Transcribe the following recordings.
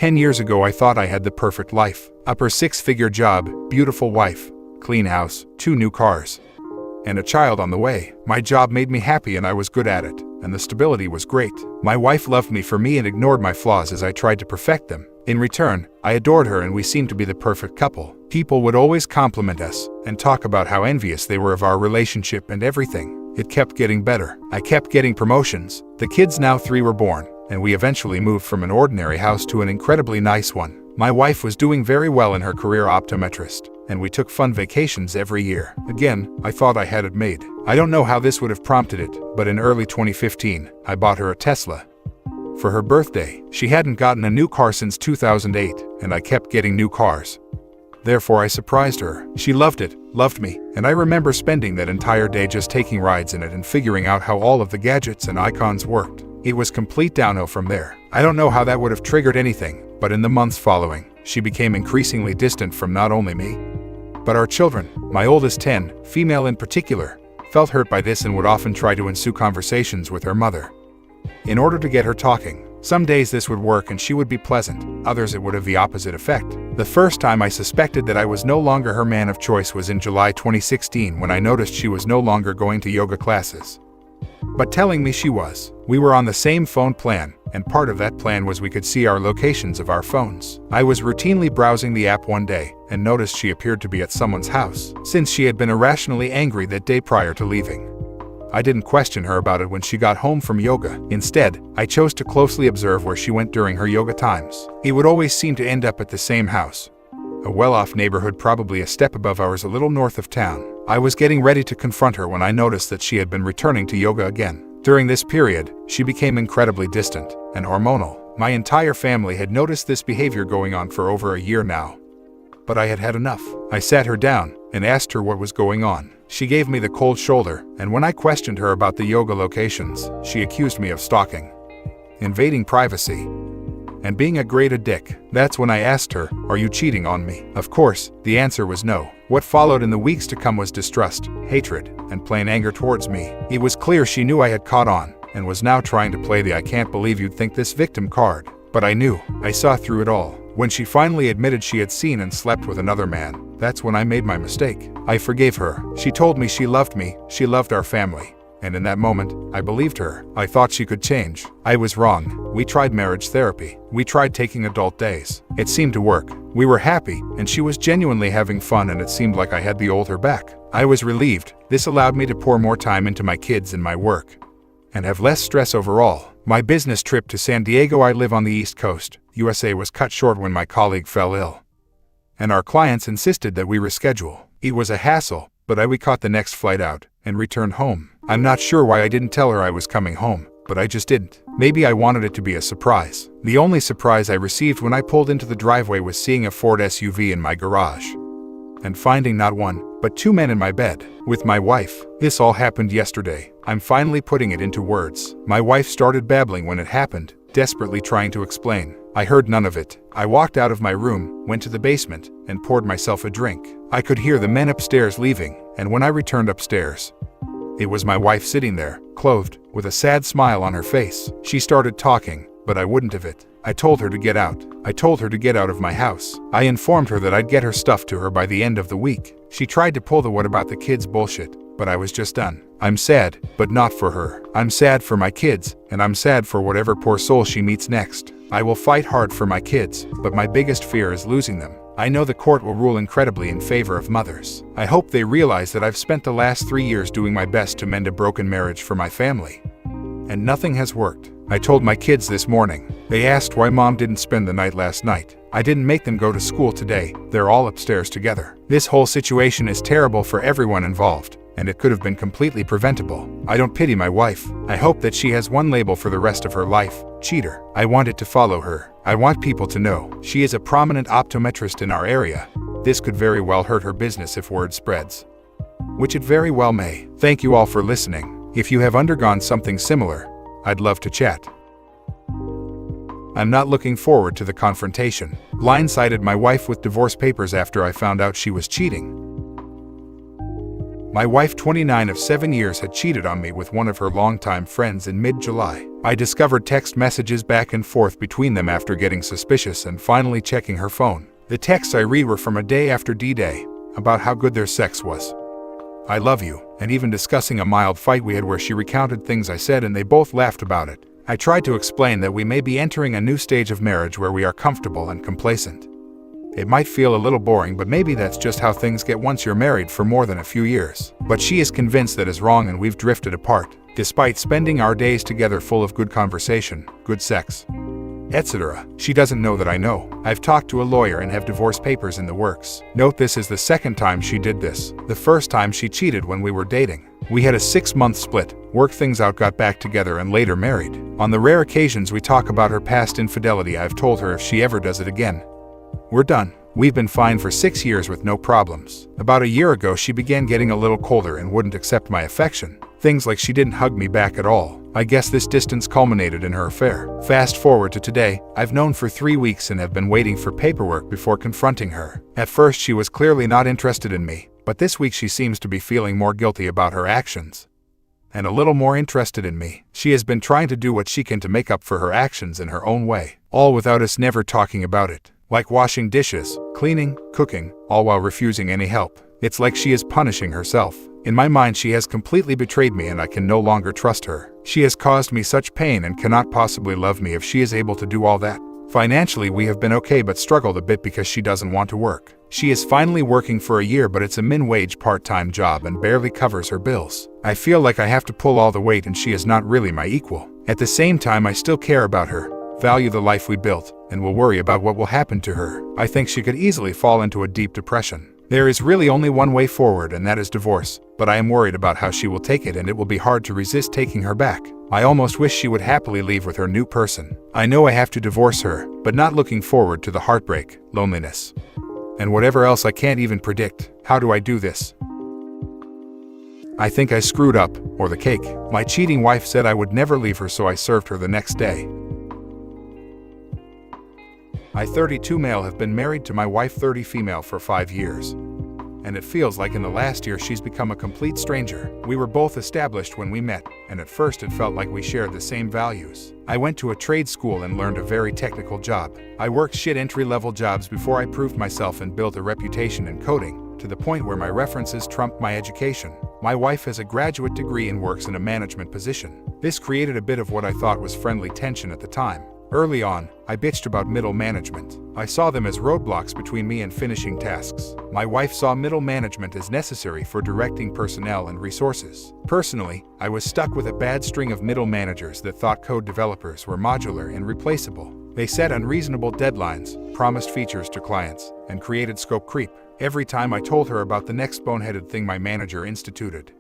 10 years ago I thought I had the perfect life. Upper six-figure job, beautiful wife, clean house, 2 new cars, and a child on the way. My job made me happy and I was good at it, and the stability was great. My wife loved me for me and ignored my flaws as I tried to perfect them. In return, I adored her and we seemed to be the perfect couple. People would always compliment us and talk about how envious they were of our relationship and everything. It kept getting better. I kept getting promotions. The kids, now 3, were born, and we eventually moved from an ordinary house to an incredibly nice one. My wife was doing very well in her career optometrist, and we took fun vacations every year. Again, I thought I had it made. I don't know how this would have prompted it, but in early 2015, I bought her a Tesla for her birthday. She hadn't gotten a new car since 2008, and I kept getting new cars. Therefore, I surprised her. She loved it, loved me, and I remember spending that entire day just taking rides in it and figuring out how all of the gadgets and icons worked. It was complete downhill from there. I don't know how that would have triggered anything, but in the months following, she became increasingly distant from not only me, but our children. My oldest 10, female in particular, felt hurt by this and would often try to ensue conversations with her mother in order to get her talking. Some days this would work and she would be pleasant, others it would have the opposite effect. The first time I suspected that I was no longer her man of choice was in July 2016 when I noticed she was no longer going to yoga classes, but telling me she was. We were on the same phone plan, and part of that plan was we could see our locations of our phones. I was routinely browsing the app one day and noticed she appeared to be at someone's house, since she had been irrationally angry that day prior to leaving. I didn't question her about it when she got home from yoga. Instead, I chose to closely observe where she went during her yoga times. It would always seem to end up at the same house, a well-off neighborhood probably a step above ours a little north of town. I was getting ready to confront her when I noticed that she had been returning to yoga again. During this period, she became incredibly distant and hormonal. My entire family had noticed this behavior going on for over a year now, but I had had enough. I sat her down and asked her what was going on. She gave me the cold shoulder, and when I questioned her about the yoga locations, she accused me of stalking, invading privacy, and being a great dick. That's when I asked her, "Are you cheating on me?" Of course, the answer was no. What followed in the weeks to come was distrust, hatred, and plain anger towards me. It was clear she knew I had caught on, and was now trying to play the "I can't believe you'd think this" victim card. But I knew. I saw through it all. When she finally admitted she had seen and slept with another man, that's when I made my mistake. I forgave her. She told me she loved me, she loved our family. And in that moment, I believed her. I thought she could change. I was wrong. We tried marriage therapy. We tried taking adult days. It seemed to work. We were happy, and she was genuinely having fun, and it seemed like I had the old her back. I was relieved. This allowed me to pour more time into my kids and my work, and have less stress overall. My business trip to San Diego, I live on the East Coast, USA, was cut short when my colleague fell ill, and our clients insisted that we reschedule. It was a hassle, but we caught the next flight out and returned home. I'm not sure why I didn't tell her I was coming home, but I just didn't. Maybe I wanted it to be a surprise. The only surprise I received when I pulled into the driveway was seeing a Ford SUV in my garage and finding not one, but 2 men in my bed with my wife. This all happened yesterday. I'm finally putting it into words. My wife started babbling when it happened, desperately trying to explain. I heard none of it. I walked out of my room, went to the basement, and poured myself a drink. I could hear the men upstairs leaving, and when I returned upstairs, it was my wife sitting there, clothed, with a sad smile on her face. She started talking, but I wouldn't have it. I told her to get out. I told her to get out of my house. I informed her that I'd get her stuff to her by the end of the week. She tried to pull the "what about the kids" bullshit, but I was just done. I'm sad, but not for her. I'm sad for my kids, and I'm sad for whatever poor soul she meets next. I will fight hard for my kids, but my biggest fear is losing them. I know the court will rule incredibly in favor of mothers. I hope they realize that I've spent the last 3 years doing my best to mend a broken marriage for my family, and nothing has worked. I told my kids this morning. They asked why Mom didn't spend the night last night. I didn't make them go to school today. They're all upstairs together. This whole situation is terrible for everyone involved, and it could have been completely preventable. I don't pity my wife. I hope that she has one label for the rest of her life: cheater. I want it to follow her. I want people to know she is a prominent optometrist in our area. This could very well hurt her business if word spreads, which it very well may. Thank you all for listening. If you have undergone something similar, I'd love to chat. I'm not looking forward to the confrontation. Blindsided my wife with divorce papers after I found out she was cheating. My wife, 29 of 7 years, had cheated on me with one of her longtime friends in mid-July. I discovered text messages back and forth between them after getting suspicious and finally checking her phone. The texts I read were from a day after D-Day, about how good their sex was. I love you, and even discussing a mild fight we had where she recounted things I said and they both laughed about it. I tried to explain that we may be entering a new stage of marriage where we are comfortable and complacent. It might feel a little boring, but maybe that's just how things get once you're married for more than a few years. But she is convinced that is wrong and we've drifted apart, despite spending our days together full of good conversation, good sex, etc. She doesn't know that I know. I've talked to a lawyer and have divorce papers in the works. Note this is the second time she did this. The first time she cheated when we were dating. We had a 6-month split, worked things out, got back together and later married. On the rare occasions we talk about her past infidelity, I've told her if she ever does it again, we're done. We've been fine for 6 years with no problems. About a year ago she began getting a little colder and wouldn't accept my affection. Things like she didn't hug me back at all. I guess this distance culminated in her affair. Fast forward to today, I've known for 3 weeks and have been waiting for paperwork before confronting her. At first she was clearly not interested in me, but this week she seems to be feeling more guilty about her actions and a little more interested in me. She has been trying to do what she can to make up for her actions in her own way, all without us never talking about it. Like washing dishes, cleaning, cooking, all while refusing any help. It's like she is punishing herself. In my mind she has completely betrayed me and I can no longer trust her. She has caused me such pain and cannot possibly love me if she is able to do all that. Financially we have been okay but struggled a bit because she doesn't want to work. She is finally working for a year but it's a min-wage part-time job and barely covers her bills. I feel like I have to pull all the weight and she is not really my equal. At the same time I still care about her, value the life we built, and will worry about what will happen to her. I think she could easily fall into a deep depression. There is really only one way forward and that is divorce, but I am worried about how she will take it and it will be hard to resist taking her back. I almost wish she would happily leave with her new person. I know I have to divorce her, but not looking forward to the heartbreak, loneliness, and whatever else I can't even predict. How do I do this? I think I screwed up, or the cake. My cheating wife said I would never leave her, so I served her the next day. I, 32 male, have been married to my wife, 30 female, for 5 years. And it feels like in the last year she's become a complete stranger. We were both established when we met, and at first it felt like we shared the same values. I went to a trade school and learned a very technical job. I worked shit entry-level jobs before I proved myself and built a reputation in coding, to the point where my references trumped my education. My wife has a graduate degree and works in a management position. This created a bit of what I thought was friendly tension at the time. Early on, I bitched about middle management. I saw them as roadblocks between me and finishing tasks. My wife saw middle management as necessary for directing personnel and resources. Personally, I was stuck with a bad string of middle managers that thought code developers were modular and replaceable. They set unreasonable deadlines, promised features to clients, and created scope creep. Every time I told her about the next boneheaded thing my manager instituted,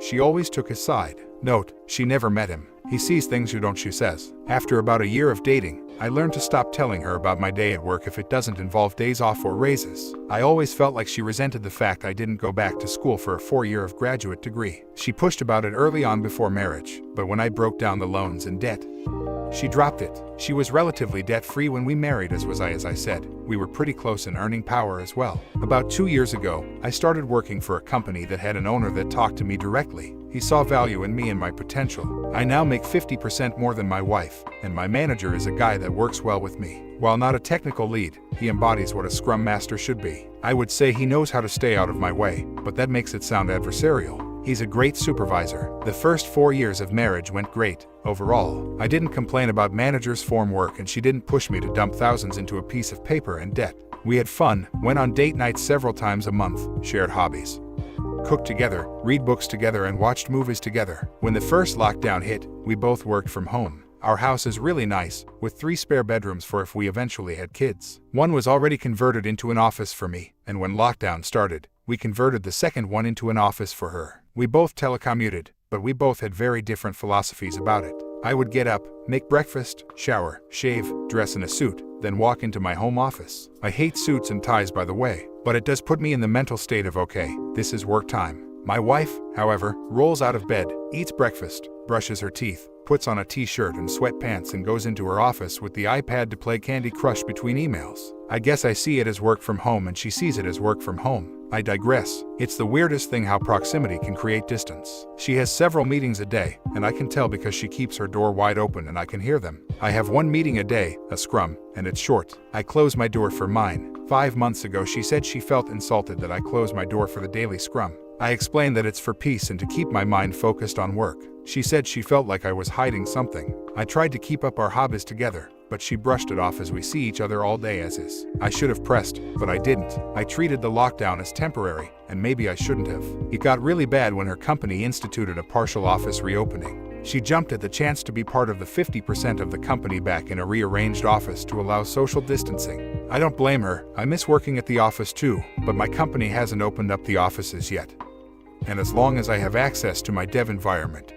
she always took his side. Note, she never met him. He sees things you don't, she says. After about a year of dating, I learned to stop telling her about my day at work if it doesn't involve days off or raises. I always felt like she resented the fact I didn't go back to school for a 4-year of graduate degree. She pushed about it early on before marriage, but when I broke down the loans and debt, she dropped it. She was relatively debt-free when we married, as was I. As I said, we were pretty close in earning power as well. About 2 years ago, I started working for a company that had an owner that talked to me directly. He saw value in me and my potential. I now make 50% more than my wife, and my manager is a guy that works well with me. While not a technical lead, he embodies what a scrum master should be. I would say he knows how to stay out of my way, but that makes it sound adversarial. He's a great supervisor. The first 4 years of marriage went great. Overall, I didn't complain about manager's form work and she didn't push me to dump thousands into a piece of paper and debt. We had fun, went on date nights several times a month, shared hobbies, cooked together, read books together, and watched movies together. When the first lockdown hit, we both worked from home. Our house is really nice, with 3 spare bedrooms for if we eventually had kids. One was already converted into an office for me, and when lockdown started, we converted the second one into an office for her. We both telecommuted, but we both had very different philosophies about it. I would get up, make breakfast, shower, shave, dress in a suit, then walk into my home office. I hate suits and ties, by the way, but it does put me in the mental state of okay, this is work time. My wife, however, rolls out of bed, eats breakfast, brushes her teeth, puts on a t-shirt and sweatpants and goes into her office with the iPad to play Candy Crush between emails. I guess I see it as work from home and she sees it as work from home. I digress. It's the weirdest thing how proximity can create distance. She has several meetings a day, and I can tell because she keeps her door wide open and I can hear them. I have one meeting a day, a scrum, and it's short. I close my door for mine. 5 months ago she said she felt insulted that I close my door for the daily scrum. I explained that it's for peace and to keep my mind focused on work. She said she felt like I was hiding something. I tried to keep up our hobbies together, but she brushed it off as we see each other all day as is. I should have pressed, but I didn't. I treated the lockdown as temporary, and maybe I shouldn't have. It got really bad when her company instituted a partial office reopening. She jumped at the chance to be part of the 50% of the company back in a rearranged office to allow social distancing. I don't blame her. I miss working at the office too, but my company hasn't opened up the offices yet. And as long as I have access to my dev environment,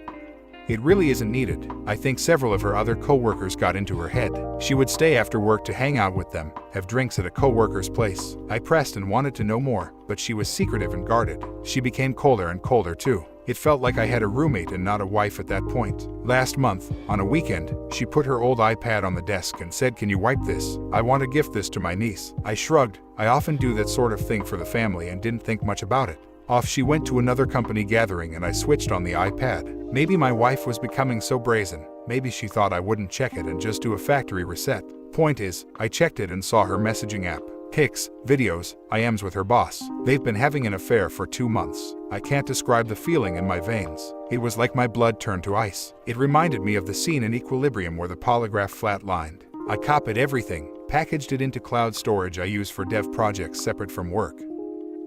it really isn't needed. I think several of her other co-workers got into her head. She would stay after work to hang out with them, have drinks at a co-worker's place. I pressed and wanted to know more, but she was secretive and guarded. She became colder and colder too. It felt like I had a roommate and not a wife at that point. Last month, on a weekend, she put her old iPad on the desk and said, "Can you wipe this? I want to gift this to my niece." I shrugged. I often do that sort of thing for the family and didn't think much about it. Off she went to another company gathering and I switched on the iPad. Maybe my wife was becoming so brazen. Maybe she thought I wouldn't check it and just do a factory reset. Point is, I checked it and saw her messaging app. Pics, videos, IMs with her boss. They've been having an affair for 2 months. I can't describe the feeling in my veins. It was like my blood turned to ice. It reminded me of the scene in Equilibrium where the polygraph flatlined. I copied everything, packaged it into cloud storage I use for dev projects separate from work,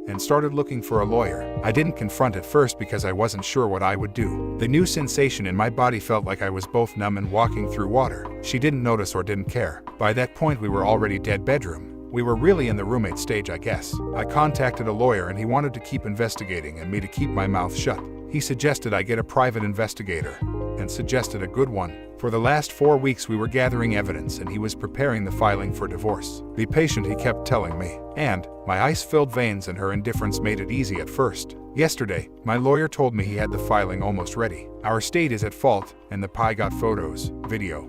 and started looking for a lawyer. I didn't confront at first because I wasn't sure what I would do. The new sensation in my body felt like I was both numb and walking through water. She didn't notice or didn't care. By that point we were already dead bedroom. We were really in the roommate stage, I guess. I contacted a lawyer and he wanted to keep investigating and me to keep my mouth shut. He suggested I get a private investigator, and suggested a good one. For the last 4 weeks we were gathering evidence and he was preparing the filing for divorce. Be patient, he kept telling me. And my ice-filled veins and her indifference made it easy at first. Yesterday, my lawyer told me he had the filing almost ready. Our state is at fault, and the PI got photos, video,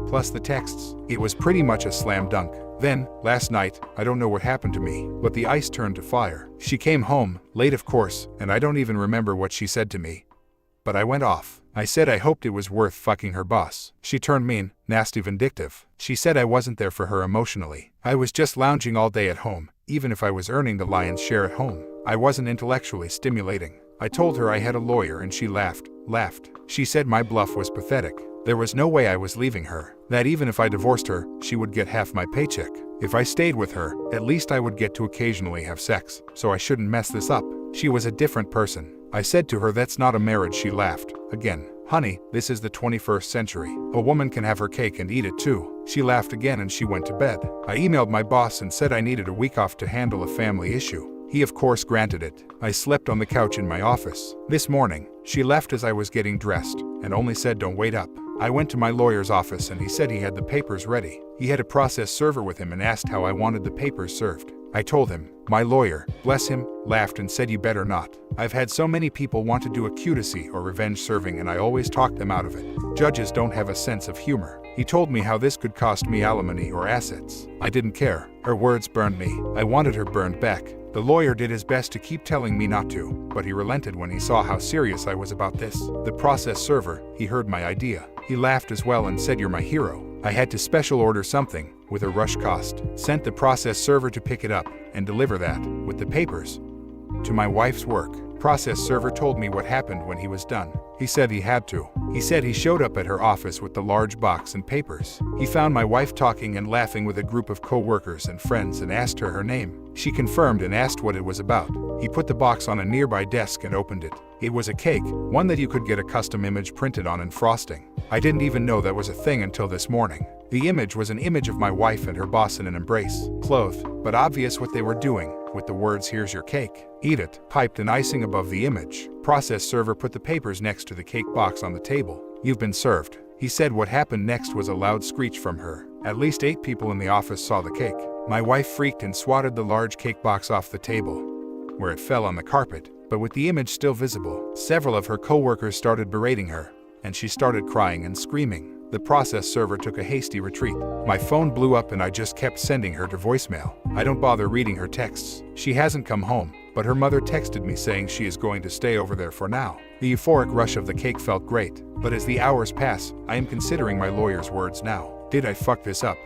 plus the texts. It was pretty much a slam dunk. Then, last night, I don't know what happened to me, but the ice turned to fire. She came home, late of course, and I don't even remember what she said to me. But I went off. I said I hoped it was worth fucking her boss. She turned mean, nasty, vindictive. She said I wasn't there for her emotionally. I was just lounging all day at home, even if I was earning the lion's share at home. I wasn't intellectually stimulating. I told her I had a lawyer and she laughed. She said my bluff was pathetic. There was no way I was leaving her. That even if I divorced her, she would get half my paycheck. If I stayed with her, at least I would get to occasionally have sex, so I shouldn't mess this up. She was a different person. I said to her that's not a marriage. She laughed. Again. Honey, this is the 21st century. A woman can have her cake and eat it too. She laughed again and she went to bed. I emailed my boss and said I needed a week off to handle a family issue. He of course granted it. I slept on the couch in my office. This morning, she left as I was getting dressed, and only said don't wait up. I went to my lawyer's office and he said he had the papers ready. He had a process server with him and asked how I wanted the papers served. I told him. My lawyer, bless him, laughed and said you better not. I've had so many people want to do a cutacy or revenge serving and I always talk them out of it. Judges don't have a sense of humor. He told me how this could cost me alimony or assets. I didn't care. Her words burned me. I wanted her burned back. The lawyer did his best to keep telling me not to, but he relented when he saw how serious I was about this. The process server, he heard my idea. He laughed as well and said you're my hero. I had to special order something, with a rush cost, sent the process server to pick it up, and deliver that, with the papers, to my wife's work. Process server told me what happened when he was done. He said he had to. He said he showed up at her office with the large box and papers. He found my wife talking and laughing with a group of co-workers and friends and asked her name. She confirmed and asked what it was about. He put the box on a nearby desk and opened it. It was a cake, one that you could get a custom image printed on and frosting. I didn't even know that was a thing until this morning. The image was an image of my wife and her boss in an embrace, clothed, but obvious what they were doing, with the words "Here's your cake. Eat it," piped and icing above the image. Process server put the papers next to the cake box on the table. You've been served. He said what happened next was a loud screech from her. At least 8 people in the office saw the cake. My wife freaked and swatted the large cake box off the table, where it fell on the carpet, but with the image still visible. Several of her co-workers started berating her, and she started crying and screaming. The process server took a hasty retreat. My phone blew up and I just kept sending her to voicemail. I don't bother reading her texts. She hasn't come home, but her mother texted me saying she is going to stay over there for now. The euphoric rush of the cake felt great, but as the hours pass, I am considering my lawyer's words now. Did I fuck this up?